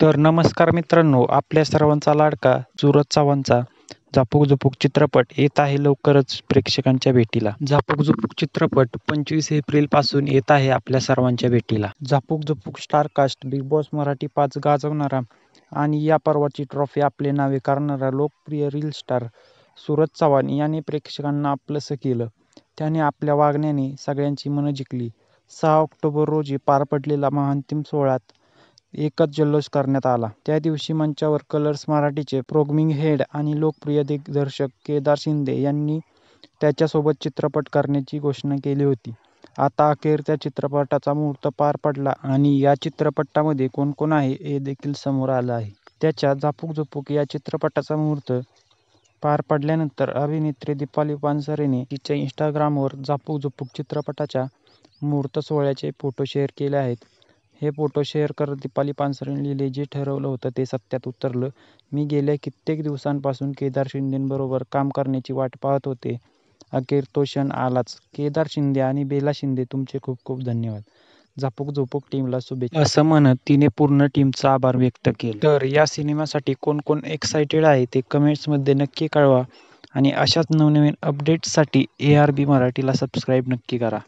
तर नमस्कार मित्रांनो, आपल्या सर्वांचा लाडका सूरज चव्हाणचा झापक झुपूक चित्रपट येत आहे लवकरच प्रेक्षकांच्या भेटीला. झापक झुपूक चित्रपट 25 एप्रिल पासून येत आहे आपल्या सर्वांच्या भेटीला. झापक Jhupuk star cast, big boss Marathi 5 गाजवणारा आणि या पर्वाची ट्रॉफी आपले नावे करणारा लोकप्रिय रील स्टार सूरज चव्हाण याने प्रेक्षकांना आपलंसं केलं. त्याने आपल्या वागण्याने सगळ्यांची मनं जिंकली. 6 ऑक्टोबर रोजी पार पडलेल्या महाअंतिम सोहळ्यात एकच जल्लोष करण्यात आला. त्या दिवशी मंचावर कलर्स मराठीचे प्रोग्रामिंग हेड आणि लोकप्रिय दिग्दर्शक केदार शिंदे यांनी त्याच्यासोबत चित्रपट करण्याची घोषणा केली होती. आता अखेर त्या चित्रपटाचा मुहूर्त पार पडला आणि या चित्रपटामध्ये कोण कोण आहे हे देखील समोर आलं आहे. त्याच्या झापक झुपूक या चित्रपटाचा मुहूर्त पार पडल्यानंतर अभिनेत्री दीपाली पानसरेने तिच्या इंस्टाग्रामवर झापक झुपूक चित्रपटाच्या मुहूर्त सोहळ्याचे फोटो शेअर केले आहेत. हे फोटो शेअर करत दीपाली पानसरेने लिहिले, जे ठरवलं होतं ते सत्यात उतरलं. मी गेल्या कित्येक दिवसांपासून केदार शिंदेंबरोबर काम करण्याची वाट पाहत होते. अखेर तो क्षण आलाच. केदार शिंदे आणि बेला शिंदे तुमचे खूप खूप धन्यवाद. झापक झुपूक टीमला शुभेच्छा, असं म्हणत तिने पूर्ण टीमचा आभार व्यक्त केले. तर या सिनेमासाठी कोण कोण एक्सायटेड आहे ते कमेंट्समध्ये नक्की कळवा आणि अशाच नवनवीन अपडेट्ससाठी ARB मराठीला सबस्क्राईब नक्की करा.